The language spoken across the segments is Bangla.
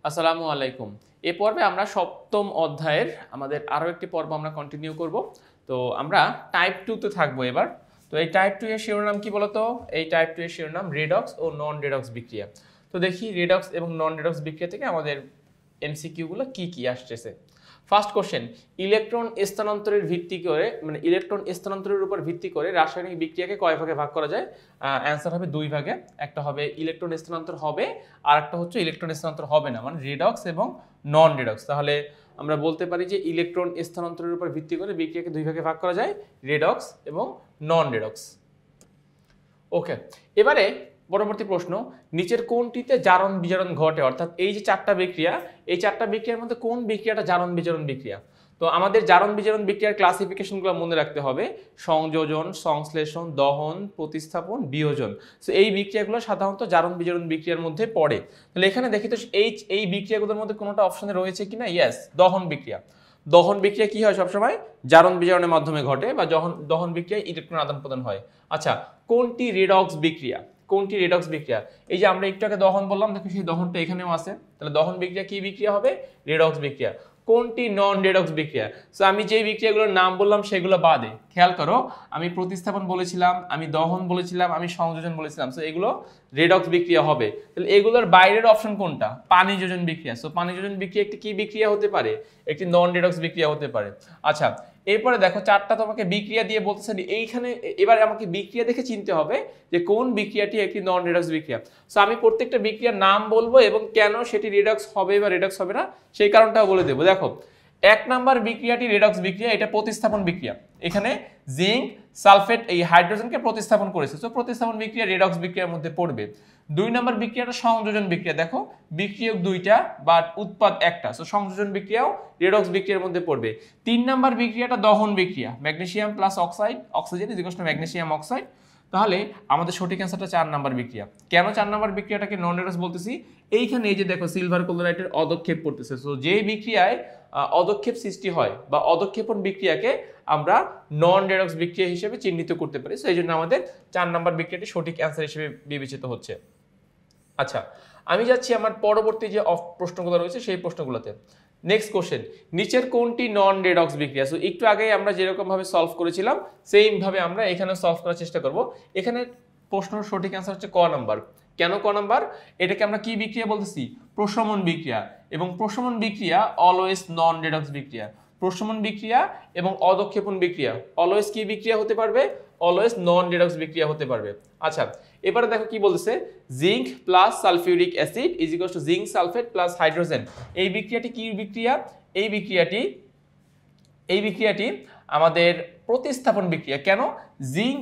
আসসালামু আলাইকুম। এ পর্বে আমরা সপ্তম অধ্যায়ের আমাদের আরও একটি পর্ব আমরা কন্টিনিউ করব। তো আমরা টাইপ 2 তে থাকবো এবার। তো এই টাইপ 2 এর শিরোনাম কি বলতো? এই টাইপ 2 এর শিরোনাম রেডক্স ও নন রেডক্স বিক্রিয়া। তো দেখি রেডক্স এবং নন রেডক্স বিক্রিয়া থেকে আমাদের এমসিকিউ গুলো কি কি আসতেছে। ফার্স্ট কোশ্চেন, ইলেকট্রন স্থানান্তরের ভিত্তি করে ইলেকট্রন স্থানান্তরের উপর ভিত্তি করে রাসায়নিক বিক্রিয়াকে কয় ভাগে ভাগ করা যায়? অ্যান্সার হবে দুই ভাগে। একটা হবে ইলেকট্রন স্থানান্তর হবে, আর একটা হচ্ছে ইলেকট্রন স্থানান্তর হবে না, মানে রেডক্স এবং নন রেডক্স। তাহলে আমরা বলতে পারি যে ইলেকট্রন স্থানান্তরের উপর ভিত্তি করে বিক্রিয়াকে দুই ভাগে ভাগ করা যায়, রেডক্স এবং নন রেডক্স। ওকে, এবারে পরবর্তী প্রশ্ন, নিচের কোনটিতে জারণ বিজারণ ঘটে? অর্থাৎ এই যে চারটা বিক্রিয়া, এই চারটা বিক্রিয়ার মধ্যে কোন বিক্রিয়াটা জারণ বিজারণ বিক্রিয়া? তো আমাদের জারণ বিজারণ বিক্রিয়ার ক্লাসিফিকেশনগুলো মনে রাখতে হবে: সংযোজন, সংশ্লেষণ, দহন, প্রতিস্থাপন, বিয়োজন। সো এই বিক্রিয়াগুলো সাধারণত জারণ বিজারণ বিক্রিয়ার মধ্যে পড়ে। তাহলে এখানে দেখি তো এই বিক্রিয়াগুলোর মধ্যে কোনোটা অপশনে রয়েছে কিনা? ইয়েস, দহন বিক্রিয়া। দহন বিক্রিয়া কি হয় সবসময়? জারণ বিজারণের মাধ্যমে ঘটে, বা দহন বিক্রিয়ায় ইলেকট্রন আদান প্রদান হয়। আচ্ছা, কোনটি রেডক্স বিক্রিয়া? কোনটি রেডক্স বিক্রিয়া? এই যে আমরা একটু আগে দহন বললাম, দেখো সেই দহনটা এখানেও আছে। তাহলে দহন বিক্রিয়া কি বিক্রিয়া হবে? রেডক্স বিক্রিয়া। কোনটি নন রেডক্স বিক্রিয়া? সো আমি যে বিক্রিয়াগুলোর নাম বললাম সেগুলো বাদে খেয়াল করো, আমি প্রতিস্থাপন বলেছিলাম, আমি দহন বলেছিলাম, আমি সংযোজন বলেছিলাম। সো এগুলো রেডক্স বিক্রিয়া হবে। তাহলে এগুলোর বাইরের অপশন কোনটা? পানি যোজন বিক্রিয়া। সো পানি যোজন বিক্রিয়া একটি কি বিক্রিয়া হতে পারে? একটি নন রেডক্স বিক্রিয়া হতে পারে। আচ্ছা, এরপরে দেখো চারটা তোমাকে বিক্রিয়া দিয়ে বলতেছে, এইখানে এবারে আমাকে বিক্রিয়া দেখে চিনতে হবে যে কোন বিক্রিয়াটি একটি নন রেডক্স বিক্রিয়া। সো আমি প্রত্যেকটা বিক্রিয়ার নাম বলবো এবং কেন সেটি রেডক্স হবে বা রেডক্স হবে না সেই কারণটাও বলে দেবো। দেখো, এক নাম্বার বিক্রিয়াটি রেডক্স বিক্রিয়া, এটা প্রতিস্থাপন বিক্রিয়া। এখানে জিঙ্ক সালফেট এই হাইড্রোজেনকে প্রতিস্থাপন করেছে, সো প্রতিস্থাপন বিক্রিয়া রেডক্স বিক্রিয়ার মধ্যে পড়বে। দুই নাম্বার বিক্রিয়াটা সংযোজন বিক্রিয়া। দেখো, বিক্রিয়ক দুইটা বাট উৎপাদ একটা, সো সংযোজন বিক্রিয়াও রেডক্স বিক্রিয়ার মধ্যে পড়বে। তিন নাম্বার বিক্রিয়াটা দহন বিক্রিয়া, magnesium plus oxide, oxygen is equal two magnesium oxide. তাহলে আমাদের সঠিক অ্যান্সারটা 4 নাম্বার বিক্রিয়া। কেন 4 নাম্বার বিক্রিয়াটাকে নন রেডক্স বলতেছি? এইখানে এই যে দেখো সিলভার ক্লোরাইডের অদক্ষেপ পড়তেছে। সো যে বিক্রিয়ায় অদক্ষেপ সৃষ্টি হয় বা অদক্ষেপণ বিক্রিয়াকে আমরা নন রেডক্স বিক্রিয়া হিসেবে চিহ্নিত করতে পারি। সো এই জন্য আমাদের 4 নাম্বার বিক্রিয়াটি সঠিক অ্যান্সার হিসেবে বিবেচিত হচ্ছে। আচ্ছা, আমি যাচ্ছি আমার পরবর্তী যে প্রশ্নগুলো রয়েছে সেই প্রশ্নগুলোতে। নেক্সট কোশ্চেন, নিচের কোনটি নন রেডক্স বিক্রিয়া? সো একটু আগে আমরা যেরকম ভাবে সলভ করেছিলাম সেম ভাবে আমরা এখানে সলভ করার চেষ্টা করব। এখানে প্রশ্নের সঠিক অ্যান্সার হচ্ছে ক নাম্বার। কেন ক নাম্বার? এটাকে আমরা কি বিক্রিয়া বলতেছি? প্রশমন বিক্রিয়া। এবং প্রশমন বিক্রিয়া অলওয়েজ নন রেডক্স বিক্রিয়া। প্রশমন বিক্রিয়া এবং অদক্ষেপণ বিক্রিয়া অলওয়েজ কি বিক্রিয়া হতে পারবে? অলওয়েজ নন রেডক্স বিক্রিয়া হতে পারবে। আচ্ছা, এবারে দেখো কি বলতেছে, zinc plus sulphuric acid is equal two zinc sulphate plus hydrogen. এই বিক্রিয়াটি কি বিক্রিয়া? এই বিক্রিয়াটি আমাদের প্রতিস্থাপন বিক্রিয়া। কেন? জিঙ্ক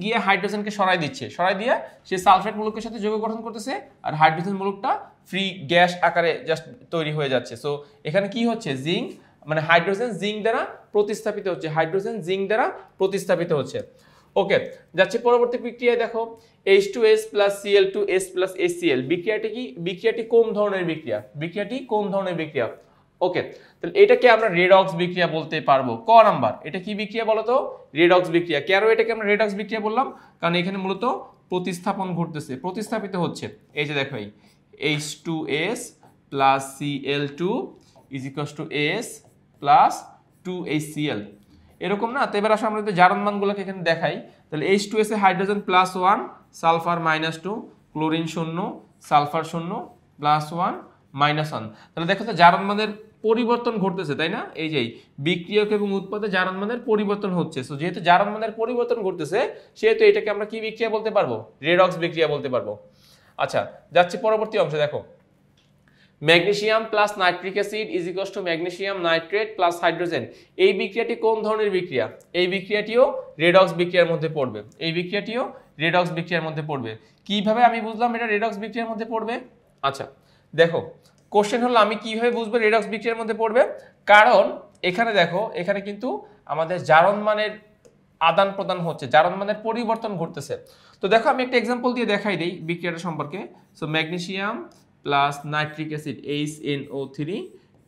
গিয়ে হাইড্রোজেনকে সরাই দিচ্ছে, সরাই দিয়ে সে সালফেট মূলকের সাথে যৌগ গঠন করতেছে, আর হাইড্রোজেন মূলকটা ফ্রি গ্যাস আকারে জাস্ট তৈরি হয়ে যাচ্ছে। সো এখানে কি হচ্ছে? জিঙ্ক মানে হাইড্রোজেন জিঙ্ক দ্বারা প্রতিস্থাপিত হচ্ছে, হাইড্রোজেন জিঙ্ক দ্বারা প্রতিস্থাপিত হচ্ছে। ওকে, যাচ্ছে পরবর্তী বিক্রিয়ায়। দেখো, H2S plus Cl2S plus HCl বিক্রিয়াটি কোন ধরনের বিক্রিয়া? ওকে, তাহলে এটাকে আমরা রেডক্স বিক্রিয়া বলতে পারবো। ক নাম্বার, এটা কি বিক্রিয়া বলতো? রেডক্স বিক্রিয়া। কেন এটাকে আমরা রেডক্স বিক্রিয়া বললাম? কারণ এখানে মূলত প্রতিস্থাপন ঘটতেছে, প্রতিস্থাপিত হচ্ছে। এই যে দেখো, এই H2S plus Cl2 is equal two S plus 2HCl, এরকম না? তো এবার আসলে আমরা যদি জারণ মানগুলোকে এখানে দেখাই, তাহলে H2S এ hydrogen plus 1, sulphur -2, chlorine 0, sulphur 0, plus 1, -1। তাহলে দেখো তো জারণ মানের পরিবর্তন ঘটতেছে, তাই না? এই যে বিক্রিয়ক এবং উৎপাদে জারণ মানের পরিবর্তন হচ্ছে। সো যেহেতু জারণ মানের পরিবর্তন ঘটতেছে, সেহেতু এটাকে আমরা কি বিক্রিয়া বলতে পারবো? রেডক্স বিক্রিয়া বলতে পারবো। আচ্ছা, যাচ্ছি পরবর্তী অংশে। দেখো, magnesium plus nitric acid is equal two magnesium nitrate plus hydrogen. এই বিক্রিয়াটি কোন ধরনের বিক্রিয়া? এই বিক্রিয়াটিও রেডক্স বিক্রিয়ার মধ্যে পড়বে। কিভাবে আমি বুঝলাম এটা রেডক্স বিক্রিয়ার মধ্যে পড়বে? আচ্ছা, দেখো, কোশ্চেন হলো আমি কিভাবে বুঝবো রেডক্স বিক্রিয়ার মধ্যে পড়বে? কারণ এখানে দেখো, এখানে কিন্তু আমাদের জারণ মানের আদান প্রদান হচ্ছে, জারণ মানের পরিবর্তন ঘটতেছে। তো দেখো, আমি একটা এক্সাম্পল দিয়ে দেখাই দেই বিক্রিয়াটা সম্পর্কে। So magnesium plus nitric acid HNO3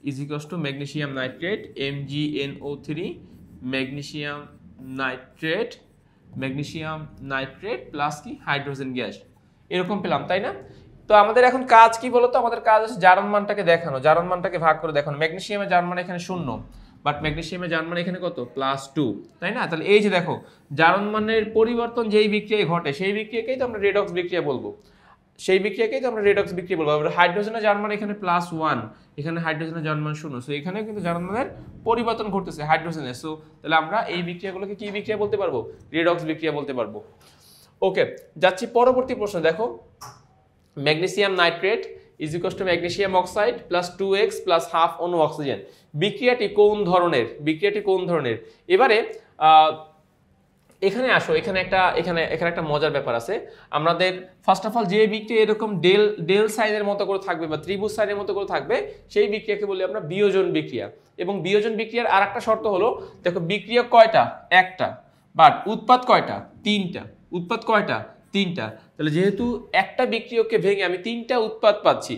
is equal two magnesium nitrate MgNO3, magnesium nitrate plus কি হাইড্রোজেন গ্যাস, এরকম পেলাম, তাই না? তো আমাদের এখন কাজ কি বলতো, আমাদের কাজ হচ্ছে জারণ মানটাকে দেখানো, জারণ মানটাকে ভাগ করে দেখানো। ম্যাগনেসিয়ামের জারণ মান এখানে 0, বাট ম্যাগনেসিয়ামের জারণ মান এখানে কত +2, তাই না? তাহলে এই যে দেখো জারণ মানের পরিবর্তন যেই বিক্রিয়ায় ঘটে সেই বিক্রিয়াকেই তো আমরা রেডক্স বিক্রিয়া বলবো, সেই বিক্রিয়াকেই তো আমরা রেডক্স বিক্রিয়া বলবো। হাইড্রোজেনের জারণ মান এখানে +1, এখানে হাইড্রোজেনের জারণ মান 0, সো এখানেও কিন্তু জারণ মানের পরিবর্তন ঘটতেছে হাইড্রোজেনের। সো তাহলে আমরা এই বিক্রিয়াগুলোকে কি বিক্রিয়া বলতে পারবো? রেডক্স বিক্রিয়া বলতে পারবো। ওকে, যাচ্ছি পরবর্তী প্রশ্ন। দেখো magnesium nitrate is equals to magnesium oxide plus 2x plus half অণু অক্সিজেন। বিক্রিয়াটি কোন ধরনের? বিক্রিয়াটি কোন ধরনের? এবারে এখানে আসো, এখানে একটা মজার ব্যাপার আছে। আমাদের ফার্স্ট অফ অল যে বিক্রিয়া এরকম ডেল সাইনের মতো করে থাকবে বা ত্রিভুজ সাইনের মতো করে থাকবে সেই বিক্রিয়াকে বলি আমরা বিয়োজন বিক্রিয়া। এবং বিয়োজন বিক্রিয়ার আর একটা শর্ত হলো, দেখো বিক্রিয়ক কয়টা? একটা, বাট উৎপাদ কয়টা? তিনটা। উৎপাদ কয়টা? তিনটা। তাহলে যেহেতু একটা বিক্রিয়ককে ভেঙে আমি তিনটা উৎপাদ পাচ্ছি,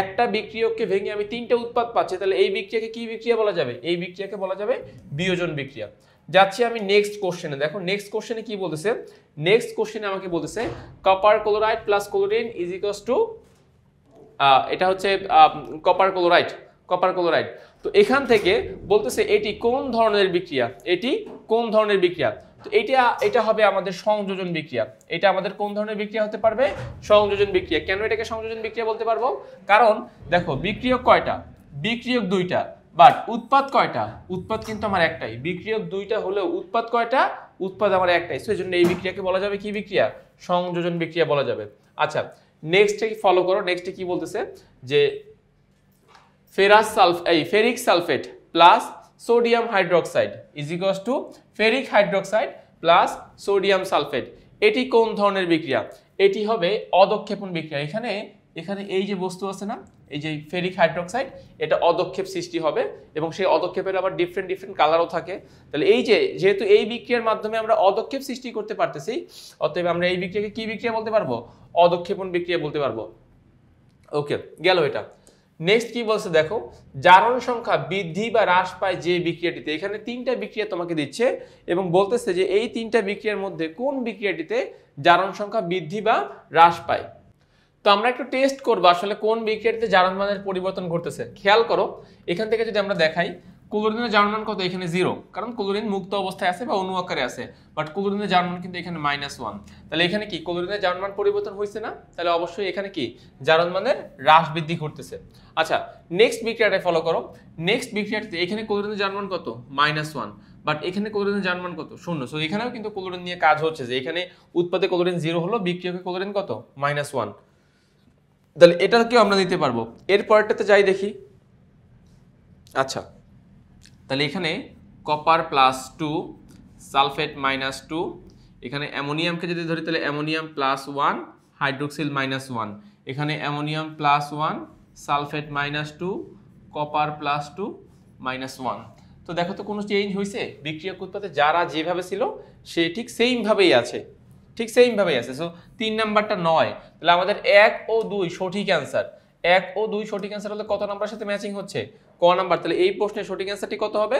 একটা বিক্রিয়ককে ভেঙে আমি তিনটা উৎপাদ পাচ্ছি, তাহলে এই বিক্রিয়াকে কি বিক্রিয়া বলা যাবে? এই বিক্রিয়াকে বলা যাবে বিয়োজন বিক্রিয়া। যাচ্ছি আমি নেক্সট কোশ্চেনে। দেখো নেক্সট কোশ্চেনে কি বলতেছে? নেক্সট কোশ্চেনে আমাকে বলতেছে copper chloride plus chlorine is equals to, এটা হচ্ছে কপার ক্লোরাইড। তো এখান থেকে বলতেছে এটি কোন ধরনের বিক্রিয়া? এটি কোন ধরনের বিক্রিয়া? তো এটা হবে আমাদের সংযোজন বিক্রিয়া। এটা আমাদের কোন ধরনের বিক্রিয়া হতে পারবে? সংযোজন বিক্রিয়া। কেন এটাকে সংযোজন বিক্রিয়া বলতে পারবো? কারণ দেখো বিক্রিয়ক কয়টা? বিক্রিয়ক দুইটা, বাট উৎপাদ কয়টা? উৎপাদ কিন্তু আমার একটাই। বিক্রিয়ক দুইটা হলেও উৎপাদ কয়টা? উৎপাদ আমার একটাই। সো এই জন্য এই বিক্রিয়াকে বলা যাবে কি বিক্রিয়া? সংযোজন বিক্রিয়া বলা যাবে। আচ্ছা, নেক্সটে ফলো করো। নেক্সটে কি বলতেছে যে ferric sulphate plus sodium hydroxide is equals to ferric hydroxide plus sodium sulphate. এটি কোন ধরনের বিক্রিয়া? এটি হবে অদক্ষেপণ বিক্রিয়া। এখানে এই যে বস্তু আছে না, এই যে ফেরিক হাইড্রোক্সাইড, এটা অদক্ষেপ সৃষ্টি হবে এবং সেই অদক্ষেপের আবার ডিফারেন্ট কালারও থাকে। তাহলে এই যেহেতু এই বিক্রিয়ার মাধ্যমে আমরা অদক্ষেপ সৃষ্টি করতে পারতেছি, অতএব আমরা এই বিক্রিয়াকে কি বিক্রিয়া বলতে পারবো? অদক্ষেপণ বিক্রিয়া বলতে পারবো। ওকে, গেল এটা। নেক্সট কি বলছে দেখো, জারণ সংখ্যা বৃদ্ধি বা হ্রাস পায় যে বিক্রিয়াটিতে। এখানে তিনটা বিক্রিয়া তোমাকে দিচ্ছে এবং বলতেছে যে এই তিনটা বিক্রিয়ার মধ্যে কোন বিক্রিয়াটিতে জারণ সংখ্যা বৃদ্ধি বা হ্রাস পায়। তো আমরা একটু টেস্ট করবো আসলে কোন বিক্রিয়াটিতে জারণ মানের পরিবর্তন ঘটতেছে। খেয়াল করো, এখান থেকে যদি আমরা দেখাই ক্লোরিনের জারণ মান কত? এখানে 0, কারণ ক্লোরিন মুক্ত অবস্থায় আছে বা অণু আকারে আছে, বাট ক্লোরিনের জারণ মান কিন্তু এখানে -1। তাহলে এখানে কি ক্লোরিনের জারণ মান পরিবর্তন হয়েছে না? তাহলে অবশ্যই এখানে কি জারণ মানের হ্রাস বৃদ্ধি ঘটতেছে। আচ্ছা, নেক্সট বিক্রিয়াটা ফলো করো। নেক্সট বিক্রিয়াটিতে এখানে ক্লোরিনের জারণ মান কত? -1, বাট এখানে ক্লোরিনের জারণ মান কত? 0। সো এখানেও কিন্তু ক্লোরিন নিয়ে কাজ হচ্ছে, যে এখানে উৎপাদে ক্লোরিন 0 হলো, বিক্রিয়কে ক্লোরিন কত? -1। তাহলে এটাকেও আমরা নিতে পারবো। এর পরেরটাতে যাই দেখি। আচ্ছা, তাহলে এখানে কপার +2 সালফেট -2, এখানে অ্যামোনিয়ামকে যদি ধরি তাহলে অ্যামোনিয়াম +1 হাইড্রোক্সিল -1, এখানে অ্যামোনিয়াম +1 সালফেট -2 কপার +2 -1। তো দেখো তো কোনো চেঞ্জ হয়েছে? বিক্রিয়ক উৎপাদে যারা যেভাবে ছিল সে ঠিক সেম ভাবেই আছে, সো 3 নাম্বারটা নয়। তাহলে আমাদের 1 ও 2 সঠিক অ্যান্সার। 1 ও 2 সঠিক অ্যান্সার হলে কত নাম্বারের সাথে ম্যাচিং হচ্ছে? ক নাম্বার। তাহলে এই প্রশ্নের সঠিক অ্যান্সারটি কত হবে?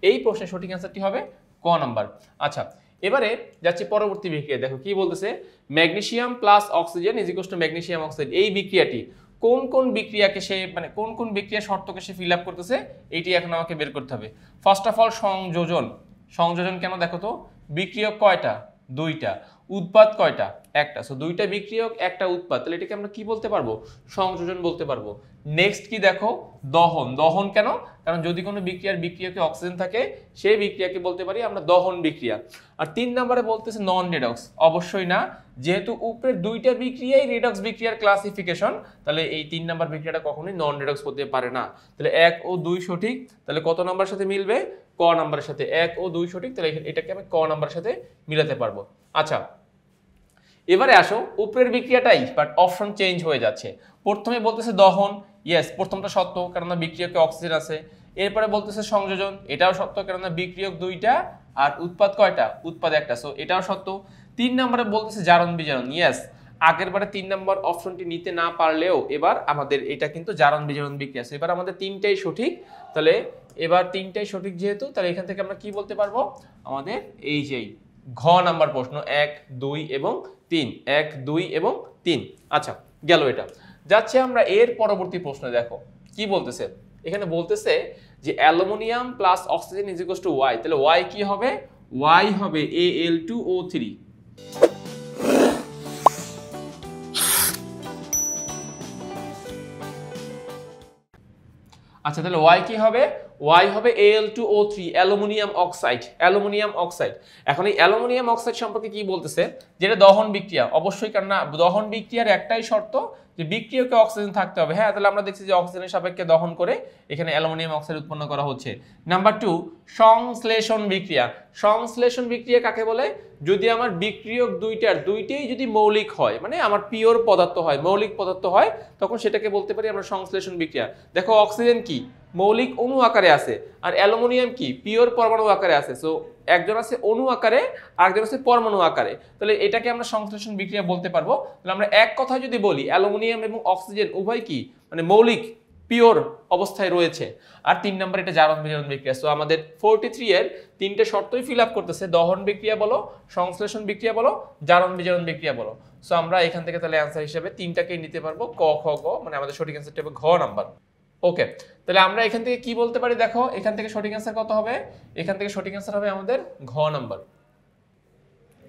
এই প্রশ্নের সঠিক অ্যান্সারটি হবে ক নাম্বার। আচ্ছা, এবারে যাচ্ছি পরবর্তী বিক্রিয়া। দেখো কি বলতেছে, magnesium plus oxygen is equals to magnesium oxide. এই বিক্রিয়াটি কোন বিক্রিয়াকে সে কোন বিক্রিয়ার শর্তকে সে ফিল আপ করতেছে, এইটি এখন আমাকে বের করতে হবে। ফার্স্ট অফ অল সংযোজন কেন? দেখো তো বিক্রিয়ক কয়টা? দুইটা। উৎপাদ কয়টা? একটা। সো দুইটা বিক্রিয়ক একটা উৎপাদ, তাহলে এটাকে আমরা কি বলতে পারবো? সংযোজন বলতে পারবো। নেক্সট কি দেখো, দহন কেন? কারণ যদি কোনো বিক্রিয়কে অক্সিজেন থাকে সেই বিক্রিয়াকে বলতে পারি আমরা দহন বিক্রিয়া। আর 3 নম্বরে বলতেছে নন রেডক্স, অবশ্যই না, যেহেতু উপরের দুইটা বিক্রিয়াই রেডক্স বিক্রিয়ার ক্লাসিফিকেশন, তাহলে এই 3 নম্বর বিক্রিয়াটা কখনোই নন রেডক্স হতে পারে না। তাহলে 1 ও 2 সঠিক, তাহলে কত নম্বরের সাথে মিলবে? ক নম্বরের সাথে। 1 ও 2 সঠিক, তাহলে এটাকে আমি ক নম্বরের সাথে মিলাতে পারবো। আচ্ছা, এবারে আসো উপরের বিক্রিয়াটাই, বাট অপশন চেঞ্জ হয়ে যাচ্ছে। প্রথমে বলতেছে দহন, ইয়েস প্রথমটা সত্য, কেননা বিক্রিয়কে অক্সিজেন আছে। এরপরে বলতেছে সংযোজন, এটাও সত্য, কেননা বিক্রিয়ক দুইটা আর উৎপাদ কয়টা? উৎপাদ একটা, সো এটাও সত্য। 3 নম্বরে বলতেছে জারণ বিজারণ, ইয়েস আগের বারে 3 নম্বর অপশনটি নিতে না পারলেও এবার আমাদের এটা কিন্তু জারণ বিজারণ বিক্রিয়া। এবার আমাদের তিনটাই সঠিক। তাহলে এবার তিনটাই সঠিক যেহেতু, তাহলে এখান থেকে আমরা কি বলতে পারবো? আমাদের এই যেই ঘ নাম্বার প্রশ্ন 1, 2 এবং 3, 1, 2 এবং 3। আচ্ছা, গেল এটা। যাচ্ছে আমরা এর পরবর্তী প্রশ্নে, দেখো কি বলতেছে। এখানে বলতেছে যে aluminium plus oxygen is equal to Y, তাহলে ওয়াই কি হবে? ওয়াই হবে Al2O3। আচ্ছা, তাহলে ওয়াই কি হবে? ওয়াই হবে Al2O3, aluminium oxide. Aluminium oxide. এখন এই অ্যালুমিনিয়াম অক্সাইড সম্পর্কে কি বলতেছে? যেটা দহন বিক্রিয়া, অবশ্যই, কারণ না দহন বিক্রিয়ার একটাই শর্ত যে বিক্রিয়কে অক্সিজেন থাকতে হবে। হ্যাঁ, তাহলে আমরা দেখছি যে অক্সিজেনের সাপেক্ষে দহন করে এখানে অ্যালুমিনিয়াম অক্সাইড উৎপন্ন করা হচ্ছে। নাম্বার 2, সংশ্লেষণ বিক্রিয়া। সংশ্লেষণ বিক্রিয়া কাকে বলে? যদি আমার বিক্রিয়ক দুইটাই যদি মৌলিক হয়, মানে আমার পিওর পদার্থ হয়, মৌলিক পদার্থ হয়, তখন সেটাকে বলতে পারি আমরা সংশ্লেষণ বিক্রিয়া। দেখো অক্সিজেন কি? মৌলিক অণু আকারে আছে, আর অ্যালুমিনিয়াম কি? পিওর পরমাণু আকারে আছে। সো একজন আছে অণু আকারে, আরেকজন আছে পরমাণু আকারে, তাহলে এটাকে আমরা সংশ্লেষণ বিক্রিয়া বলতে পারবো। তাহলে আমরা এক কথা যদি বলি, অ্যালুমিনিয়াম এবং অক্সিজেন উভয় কি, মানে মৌলিক, পিওর অবস্থায় রয়েছে। আর 3 নম্বর এটা জারণ বিজারণ বিক্রিয়া। সো আমাদের 43 এর তিনটে শর্তই ফিল আপ করতেছে, দহন বিক্রিয়া বলো, সংশ্লেষণ বিক্রিয়া বলো, জারণ বিজারণ বিক্রিয়া বলো। সো আমরা এখান থেকে তাহলে অ্যান্সার হিসেবে তিনটাকেই নিতে পারবো, ক, খ, গ, মানে আমাদের সঠিক অ্যান্সারটা হবে ঘ নাম্বার। ওকে, তাহলে আমরা এখান থেকে কি বলতে পারি? দেখো এখান থেকে সঠিক অ্যান্সার কত হবে? এখান থেকে সঠিক অ্যান্সার হবে আমাদের ঘ নাম্বার।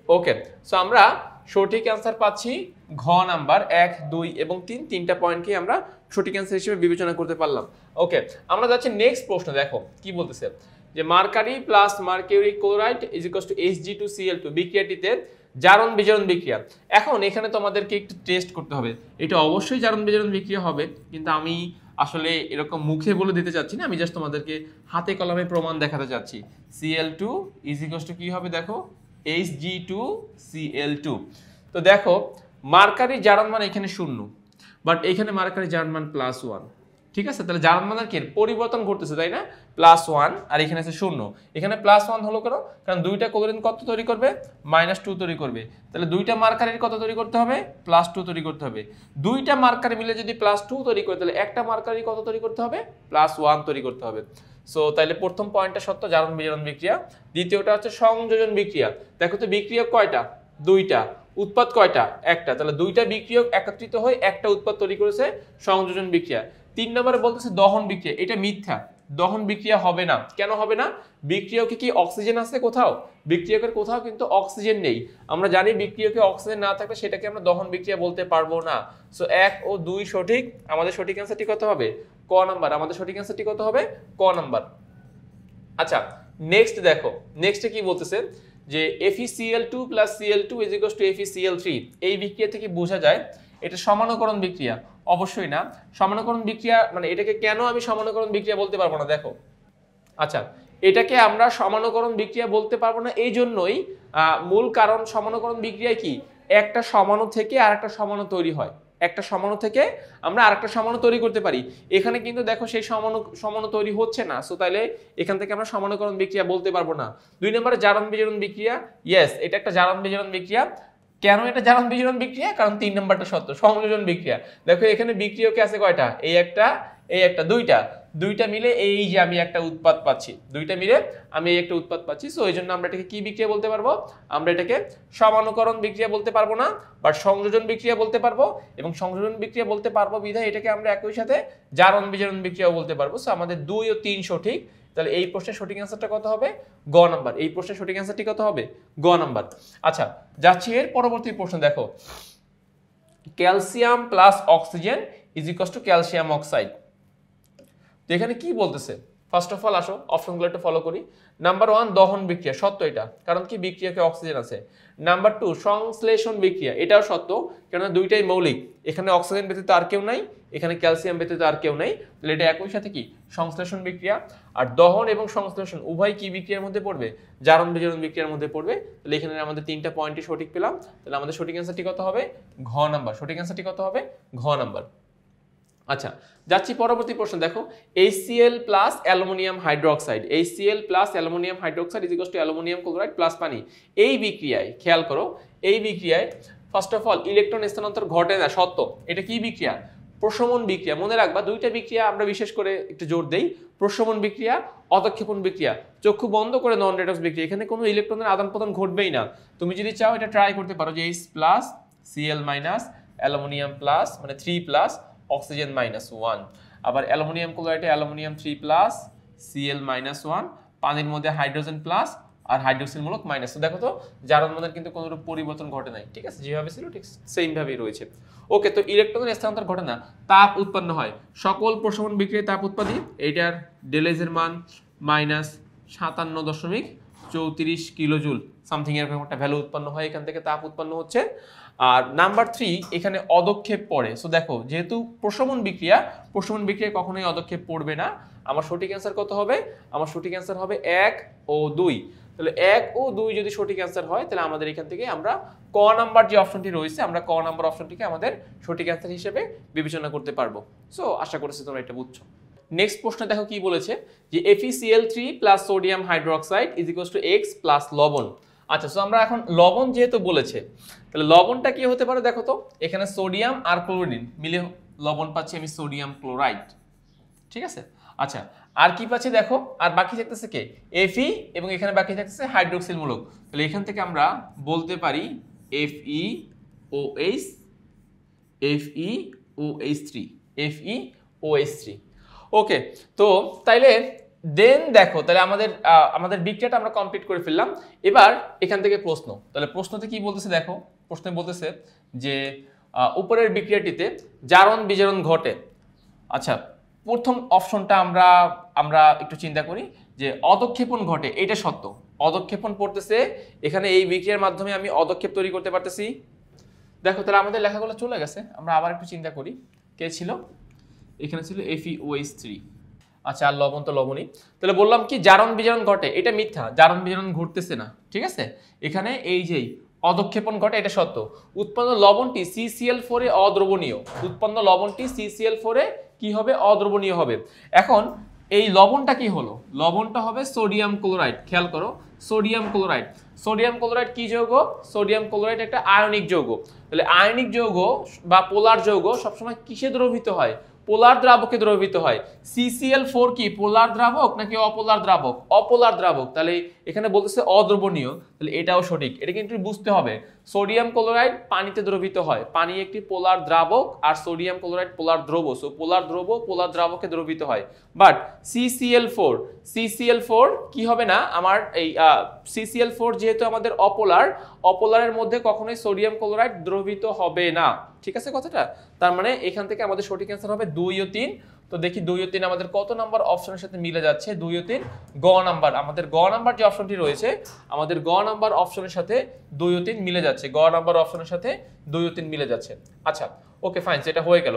ওকে, সো আমরা সঠিক অ্যান্সার পাচ্ছি ঘ নাম্বার 1, 2 এবং 3, তিনটা পয়েন্টকে আমরা সঠিক অ্যান্সার হিসেবে বিবেচনা করতে পারলাম। ওকে, আমরা যাচ্ছি নেক্সট প্রশ্ন। দেখো কি বলতেছে যে mercury plus mercuric chloride is equal two Hg2Cl2 বিক্রিয়াটিতে জারণ বিজারণ বিক্রিয়া। এখন এখানে তোমাদেরকে একটু টেস্ট করতে হবে, এটা অবশ্যই জারণ বিজারণ বিক্রিয়া হবে, কিন্তু আমি আসলে এরকম মুখে বলে দিতে চাচ্ছি না, আমি জাস্ট তোমাদেরকে হাতে কলমে প্রমাণ দেখাতে চাচ্ছি। Cl2 ইজ ইকুয়াল টু কি হবে? দেখো Hg2Cl2। তো দেখো মার্কারি জারণ মান এখানে 0, বাট এখানে মার্কারি জারণ মান +1। ঠিক আছে, তাহলে জারণ মানের কি পরিবর্তন ঘটতেছে, তাই না? +1 আর এখানে আছে 0। এখানে +1 হলো কেন? কারণ দুইটা ক্লোরিন কত তৈরি করবে? -2 তৈরি করবে। তাহলে দুইটা মার্কারির কত তৈরি করতে হবে? +2 তৈরি করতে হবে। দুইটা মার্কারি মিলে যদি +2 তৈরি করে, তাহলে একটা মার্কারি কত তৈরি করতে হবে? +1 তৈরি করতে হবে। সো তাহলে প্রথম পয়েন্টটা সত্য, জারণ বিজারণ বিক্রিয়া। দ্বিতীয়টা হচ্ছে সংযোজন বিক্রিয়া। দেখো তো বিক্রিয়ক কয়টা? দুইটা। উৎপাদ কয়টা? একটা। তাহলে দুইটা বিক্রিয়ক একত্রিত হয়ে একটা উৎপাদ তৈরি করেছে, সংযোজন বিক্রিয়া। 3 নম্বরে বলতেছে দহন বিক্রিয়া। এটা মিথ্যা, দহন বিক্রিয়া হবে না। কেন হবে না? বিক্রিয়কে কি অক্সিজেন আছে কোথাও? বিক্রিয়কের কোথাও কিন্তু অক্সিজেন নেই। আমরা জানি বিক্রিয়কে অক্সিজেন না থাকলে সেটাকে আমরা দহন বিক্রিয়া বলতে পারবো না। সো 1 ও 2 সঠিক। আমাদের সঠিক অ্যান্সারটি কত হবে? ক নাম্বার। আমাদের সঠিক অ্যান্সারটি কত হবে? ক নাম্বার। আচ্ছা, নেক্সট দেখো, নেক্সটে কি বলতেছে যে FeCl2 + Cl2 = FeCl3। এই বিক্রিয়া থেকে বোঝা যায় এটা সমানুকরণ বিক্রিয়া। অবশ্যই না, সমানুকরণ বিক্রিয়া মানে এটাকে কেন আমি সমানুকরণ বিক্রিয়া বলতে পারবো না? দেখো, আচ্ছা, এটাকে আমরা সমানুকরণ বিক্রিয়া বলতে পারবো না এই জন্যই, মূল কারণ সমানুকরণ বিক্রিয়ায় কি একটা সমাণু থেকে আরেকটা সমাণু তৈরি হয়, একটা সমাণু থেকে আমরা আরেকটা সমাণু তৈরি করতে পারি। এখানে কিন্তু দেখো সেই সমাণু তৈরি হচ্ছে না। সো তাহলে এখান থেকে আমরা সমানুকরণ বিক্রিয়া বলতে পারবো না। 2 নম্বরে জারণ বিজারণ বিক্রিয়া। ইয়েস, এটা একটা জারণ বিজারণ বিক্রিয়া। কেন এটা জারণ বিজারণ বিক্রিয়া? কারণ 3 নম্বরটা সত্য, সংযোজন বিক্রিয়া। দেখো এখানে বিক্রিয়কে আছে কয়টা? এই একটা, দুইটা মিলে এই যে আমি একটা উৎপাদ পাচ্ছি, দুইটা মিলে আমি এই একটা উৎপাদ পাচ্ছি। সো এই জন্য আমরা এটাকে কি বিক্রিয়া বলতে পারবো? আমরা এটাকে সমানুকরণ বিক্রিয়া বলতে পারবো না, বাট সংযোজন বিক্রিয়া বলতে পারবো। এবং সংযোজন বিক্রিয়া বলতে পারবো বিধায় এটাকে আমরা একই সাথে জারণ বিজারণ বিক্রিয়া বলতে পারবো। সো আমাদের 2 ও 3 সঠিক। তাহলে এই প্রশ্নের সঠিক অ্যান্সারটা কত হবে? গ নাম্বার। এই প্রশ্নের সঠিক অ্যান্সারটি কত হবে? গ নাম্বার। আচ্ছা, যাচ্ছি এর পরবর্তী প্রশ্ন। দেখো calcium plus oxygen is equal two calcium oxide. তো এখানে কি বলতেছে? ফার্স্ট অফ অল আসো অপশনগুলো একটু ফলো করি। নাম্বার 1 দহন বিক্রিয়া, সত্য এটা, কারণ কি বিক্রিয়াকে অক্সিজেন আছে। নাম্বার 2 সংশ্লেষণ বিক্রিয়া, এটাও সত্য, কেননা দুইটাই মৌলিক। এখানে অক্সিজেন ব্যতীত আর কেউ নাই, এখানে ক্যালসিয়াম ব্যতীত আর কেউ নাই, তাহলে এটা একই সাথে কি সংশ্লেষণ বিক্রিয়া। আর দহন এবং সংশ্লেষণ উভয় কি বিক্রিয়ার মধ্যে পড়বে? জারণ বিজারণ বিক্রিয়ার মধ্যে পড়বে। তাহলে এখানে আমাদের তিনটা পয়েন্টই সঠিক পেলাম। তাহলে আমাদের সঠিক অ্যান্সারটি কত হবে? ঘ নাম্বার। সঠিক অ্যান্সারটি কত হবে? ঘ নাম্বার। আচ্ছা, যাচ্ছি পরবর্তী প্রশ্ন। দেখো HCl plus aluminium hydroxide, HCl plus aluminium hydroxide is equal two aluminium chloride plus পানি। এই বিক্রিয়ায় খেয়াল করো, এই বিক্রিয়ায় ফার্স্ট অফ অল ইলেকট্রন স্থানান্তর ঘটে না, সত্য। এটা কি বিক্রিয়া? প্রশমন বিক্রিয়া। মনে রাখবা দুইটা বিক্রিয়া আমরা বিশেষ করে একটু জোর দেই, প্রশমন বিক্রিয়া, অতক্ষেপণ বিক্রিয়া। চক্ষু বন্ধ করে নন রেডক্স বিক্রিয়া, এখানে কোনো ইলেকট্রনের আদান প্রদান ঘটবেই না। তুমি যদি চাও এটা ট্রাই করতে পারো যে H plus Cl minus aluminium plus মানে 3 প্লাস অক্সিজেন -1। আবার অ্যালুমিনিয়াম ক্লোরাইডে অ্যালুমিনিয়াম 3 প্লাস Cl-1, পানির মধ্যে হাইড্রোজেন প্লাস আর হাইড্রোক্সিল মূলক মাইনাস। তো দেখো তো জারণ মধ্যে কিন্তু কোনো রূপ পরিবর্তন ঘটে নাই, ঠিক আছে, যেভাবে ছিল ঠিক সেম ভাবেই রয়েছে। ওকে, তো ইলেকট্রনের স্থানান্তর ঘটে না, তাপ উৎপন্ন হয়। সকল প্রশমন বিক্রিয়ায় তাপ উৎপাদী, এইটার ডেলেজের মান -57.34 কিলোজুল সামথিং এরকম একটা ভ্যালু উৎপন্ন হয়, এখান থেকে তাপ উৎপন্ন হচ্ছে। আর নাম্বার 3 এখানে অদক্ষেপ পড়ে। সো দেখো যেহেতু প্রশমন বিক্রিয়া কখনোই অদক্ষেপ পড়বে না। আমার সঠিক অ্যান্সার কত হবে? আমার সঠিক অ্যান্সার হবে 1 ও 2। তাহলে 1 ও 2 যদি সঠিক অ্যান্সার হয় তাহলে আমাদের এখান থেকে আমরা ক নাম্বার যে অপশনটি রয়েছে আমরা ক নাম্বার অপশনটিকে আমাদের সঠিক অ্যান্সার হিসেবে বিবেচনা করতে পারবো। সো আশা করছি তোমরা এটা বুঝছো। নেক্সট প্রশ্ন দেখো কি বলেছে যে FeCl3 plus sodium hydroxide is equals to X plus লবণ। আচ্ছা, সো আমরা এখন লবণ যেহেতু বলেছে তাহলে লবণটা কি হতে পারে দেখো তো, এখানে সোডিয়াম আর ক্লোরিন মিলে লবণ পাচ্ছি আমি সোডিয়াম ক্লোরাইড, ঠিক আছে। আচ্ছা, আর কি পাচ্ছি দেখো, আর বাকি থাকতেছে কে Fe এবং এখানে বাকি থাকতেছে হাইড্রোক্সিল মূলক। তাহলে এখান থেকে আমরা বলতে পারি FeOH3। ওকে, তো তাইলে দেন দেখো তাহলে আমাদের বিক্রিয়াটা আমরা কমপ্লিট করে ফেললাম। এবার এখান থেকে প্রশ্ন, তাহলে প্রশ্নতে কি বলতেছে দেখো, প্রশ্নে বলতেছে যে উপরের বিক্রিয়াটিতে জারণ বিজারণ ঘটে। আচ্ছা, প্রথম অপশনটা আমরা একটু চিন্তা করি যে অদক্ষেপণ ঘটে, এটা সত্য। অদক্ষেপণ পড়তেছে এখানে, এই বিক্রিয়ার মাধ্যমে আমি অদক্ষেপ তৈরি করতে পারতেছি। দেখো তাহলে আমাদের লেখাগুলো চলে গেছে, আমরা আবার একটু চিন্তা করি। কে ছিল এখানে? ছিল FeOH3। আচ্ছা, আর লবণ তো লবণই। তাহলে বললাম কি জারণ বিজারণ ঘটে, এটা মিথ্যা, জারণ বিজারণ ঘটতেছে না, ঠিক আছে। এখানে এই যে অদক্ষেপণ ঘটে এটা সত্য। উৎপন্ন লবণটি CCl4 এ অদ্রবণীয়, উৎপন্ন লবণটি CCl4 এ কি হবে? অদ্রবণীয় হবে। এখন এই লবণটা কি হলো? লবণটা হবে সোডিয়াম ক্লোরাইড। খেয়াল করো, সোডিয়াম ক্লোরাইড। সোডিয়াম ক্লোরাইড কি যৌগ? সোডিয়াম ক্লোরাইড একটা আয়নিক যৌগ। তাহলে আয়নিক যৌগ বা পোলার যৌগ সবসময় কিসে দ্রবীভূত হয়? পোলার দ্রাবকে দ্রবীভূত হয়। CCl4 কি পোলার দ্রাবক নাকি অপোলার দ্রাবক? অপোলার দ্রাবক। তাহলে এখানে বলতেছে অদ্রবণীয়, তাহলে এটাও সঠিক। এটা কিন্তু বুঝতে হবে, সোডিয়াম ক্লোরাইড পানিতে দ্রবীভূত হয়, পানি একটি পোলার দ্রাবক আর সোডিয়াম ক্লোরাইড পোলার দ্রব। সো পোলার দ্রব পোলার দ্রাবকে দ্রবীভূত হয়। বাট CCl4 কি হবে না, আমার এই CCl4 যেহেতু আমাদের অপোলারের মধ্যে কখনোই সোডিয়াম ক্লোরাইড দ্রবীভূত হবে না, ঠিক আছে কথাটা। তার মানে এখান থেকে আমাদের সঠিক অ্যান্সার হবে 2 ও 3। তো দেখি 2 ও 3 আমাদের কত নাম্বার অপশনের সাথে মিলে যাচ্ছে? 2 ও 3 গ নাম্বার, আমাদের গ নাম্বার যে অপশনটি রয়েছে আমাদের গ নাম্বার অপশনের সাথে 2 ও 3 মিলে যাচ্ছে, গ নাম্বার অপশনের সাথে 2 ও 3 মিলে যাচ্ছে। আচ্ছা, ওকে ফাইন, সেটা হয়ে গেল।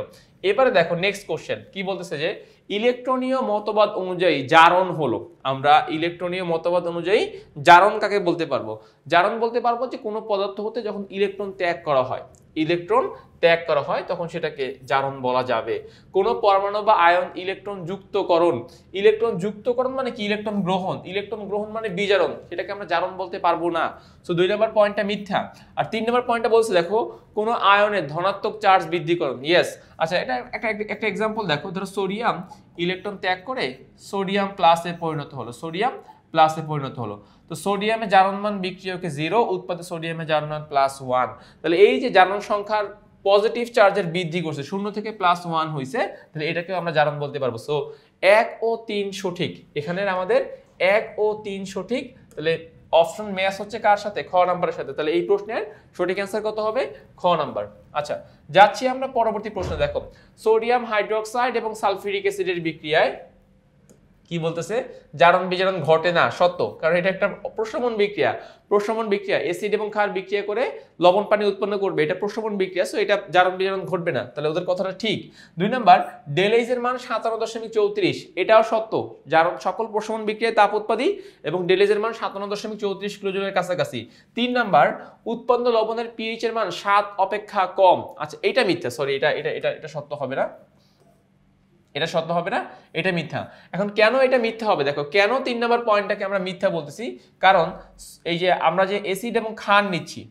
এবারে দেখো নেক্সট কোশ্চেন কি বলতেছে যে ইলেকট্রনীয় মতবাদ অনুযায়ী জারণ হলো। আমরা ইলেকট্রনীয় মতবাদ অনুযায়ী জারণ কাকে বলতে পারবো? জারণ বলতে পারবো যে কোনো পদার্থ হতে যখন ইলেকট্রন ত্যাগ করা হয়, ইলেকট্রন ত্যাগ করা হয় তখন সেটাকে জারণ বলা যাবে। কোনো পরমাণু বা আয়ন ইলেকট্রন যুক্তকরণ, ইলেকট্রন যুক্তকরণ মানে কি? ইলেকট্রন গ্রহণ, ইলেকট্রন গ্রহণ মানে বিজারণ, সেটাকে আমরা জারণ বলতে পারবো না। সো 2 নম্বর পয়েন্টটা মিথ্যা। আর 3 নম্বর পয়েন্টটা বলছে দেখো কোনো আয়নের ধনাত্মক চার্জ বৃদ্ধিকরণ। ইয়েস। আচ্ছা, এটা একটা এক্সাম্পল দেখো, ধরো সোডিয়াম ইলেকট্রন ত্যাগ করে সোডিয়াম প্লাসে পরিণত হলো, সোডিয়াম প্লাসে পরিণত হলো। তো সোডিয়ামে জারণমান বিক্রিয়কে 0, উৎপাদিত সোডিয়ামে জারণমান +1। তাহলে এই যে জারণ সংখ্যার পজিটিভ চার্জের বৃদ্ধি করছে, 0 থেকে +1 হয়েছে, তাহলে এটাকে আমরা জারণ বলতে পারবো। সো 1 ও 3 সঠিক, এখানে আমাদের 1 ও 3 সঠিক। তাহলে অপশন ম্যাচ হচ্ছে কার সাথে? খ নাম্বারের সাথে। তাহলে এই প্রশ্নের সঠিক অ্যান্সার কত হবে? খ নাম্বার। আচ্ছা, যাচ্ছি আমরা পরবর্তী প্রশ্ন। দেখো সোডিয়াম হাইড্রোক্সাইড এবং সালফিউরিক অ্যাসিডের বিক্রিয়ায় কি বলতেছে? জারণ বিজারণ ঘটে না, সত্য, কারণ এটা একটা প্রশমন বিক্রিয়া। প্রশমন বিক্রিয়া, অ্যাসিড এবং ক্ষার বিক্রিয়া করে লবণ পানি উৎপন্ন করবে, এটা প্রশমন বিক্রিয়া। সো এটা জারণ বিজারণ ঘটবে না, তাহলে ওদের কথাটা ঠিক। 2 নাম্বার ডেলএইচ এর মান 57.34, এটাও সত্য। জারণ সকল প্রশমন বিক্রিয়ায় তাপ উৎপাদী এবং ডেলএইচ এর মান 57.34 কিলোজুলের কাছাকাছি। 3 নাম্বার উৎপন্ন লবণের পিএইচ এর মান 7 অপেক্ষা কম। আচ্ছা, এটা মিথ্যা, সরি, এটা সত্য হবে না, এটা সত্য হবে না, এটা মিথ্যা। এখন কেন এটা মিথ্যা হবে দেখো, কেন 3 নম্বর পয়েন্টটাকে আমরা মিথ্যা বলতেছি? কারণ এই যে আমরা যে অ্যাসিড এবং ক্ষার নিচ্ছি,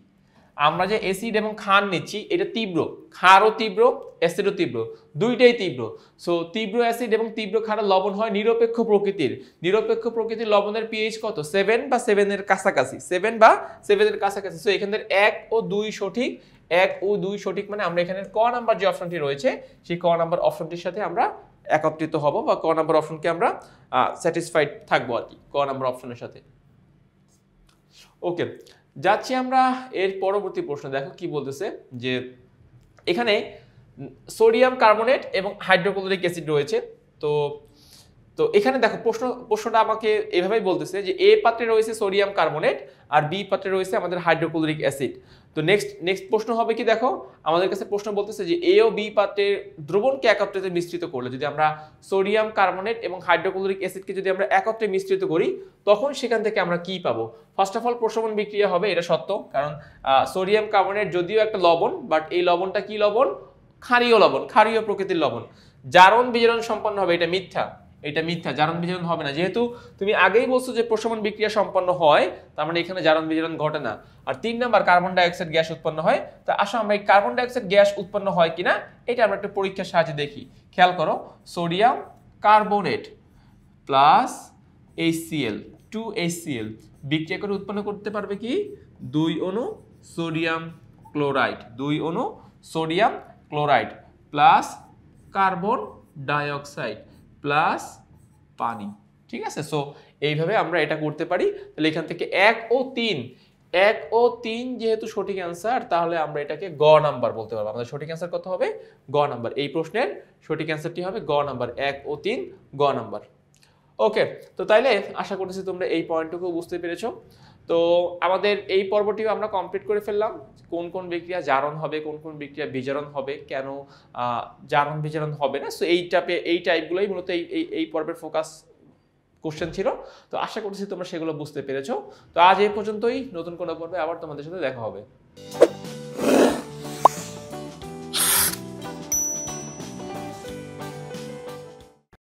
আমরা যে অ্যাসিড এবং ক্ষার নিচ্ছি এটা তীব্র, ক্ষারও তীব্র, অ্যাসিডও তীব্র, দুইটাই তীব্র। সো তীব্র অ্যাসিড এবং তীব্র ক্ষারের লবণ হয় নিরপেক্ষ প্রকৃতির। নিরপেক্ষ প্রকৃতির লবণের পিএইচ কত? 7 বা 7 এর কাছাকাছি, 7 বা 7 এর কাছাকাছি। সো এখানে 1 ও 2 সঠিক, 1 ও 2 সঠিক, মানে আমরা এখানে ক নাম্বার যে অপশনটি রয়েছে সেই ক নাম্বার অপশনটির সাথে আমরা একত্রিত হব, বা ক নাম্বার অপশনকে আমরা স্যাটিসফাইড থাকবো আর কি, ক নাম্বার অপশনের সাথে। ওকে, যাচ্ছি আমরা এর পরবর্তী প্রশ্ন। দেখো কি বলতেছে, যে এখানে সোডিয়াম কার্বনেট এবং হাইড্রোক্লোরিক অ্যাসিড রয়েছে। তো তো এখানে দেখো প্রশ্নটা আমাকে এভাবেই বলতেছে যে এ পাত্রে রয়েছে সোডিয়াম কার্বনেট আর বি পাত্রে রয়েছে আমাদের হাইড্রোক্লোরিক অ্যাসিড। তো নেক্সট প্রশ্ন হবে কি, দেখো আমাদের কাছে প্রশ্ন বলতেছে যে এ ও বি পাত্রের দ্রবণকে একত্রে মিশ্রিত করলে, যদি আমরা সোডিয়াম কার্বনেট এবং হাইড্রোক্লোরিক অ্যাসিডকে যদি আমরা একত্রে মিশ্রিত করি তখন সেখান থেকে আমরা কি পাবো? ফার্স্ট অফ অল প্রশমন বিক্রিয়া হবে, এটা সত্য, কারণ সোডিয়াম কার্বনেট যদিও একটা লবণ, বাট এই লবণটা কি লবণ? ক্ষারীয় লবণ, ক্ষারীয় প্রকৃতির লবণ। জারণ বিজারণ সম্পন্ন হবে, এটা মিথ্যা, এটা মিথ্যা, জারণ বিজারণ হবে না। যেহেতু তুমি আগেই বলছো যে প্রশমন বিক্রিয়া সম্পন্ন হয়, তার মানে এখানে জারণ বিজারণ ঘটে না। আর 3 number carbon die oxide gas উৎপন্ন হয়। তো আসো আমরা এই কার্বন ডাই অক্সাইড গ্যাস উৎপন্ন হয় কিনা এটা আমরা একটা পরীক্ষার সাহায্যে দেখি। খেয়াল করো, sodium carbonate plus HCl 2HCl বিক্রিয়া করে উৎপন্ন করতে পারবে কি? 2 অণু সোডিয়াম ক্লোরাইড, 2 অণু sodium chloride plus carbon die oxide plus পানি। ঠিক আছে, সো এইভাবে আমরা এটা করতে পারি। তাহলে এখান থেকে 1 ও 3 যেহেতু সঠিক অ্যান্সার, তাহলে আমরা এটাকে গ নাম্বার বলতে পারবো। আমাদের সঠিক অ্যান্সার কত হবে? গ নাম্বার। এই প্রশ্নের সঠিক অ্যান্সারটি হবে গ নাম্বার, 1 ও 3 গ নাম্বার। ওকে, তো তাইলে আশা করতেছি তোমরা এই পয়েন্টটুকু বুঝতে পেরেছো। তো আমাদের এই পর্বটিও আমরা কমপ্লিট করে ফেললাম। কোন কোন বিক্রিয়া জারণ হবে, কোন কোন বিক্রিয়া বিজারণ হবে, কেন জারণ বিজারণ হবে না। সো এই টাইপগুলোই মূলত এই পর্বের ফোকাস কোশ্চেন ছিল। তো আশা করতেছি তোমরা সেগুলো বুঝতে পেরেছো। তো আজ এই পর্যন্তই, নতুন কোনো পর্বে আবার তোমাদের সাথে দেখা হবে।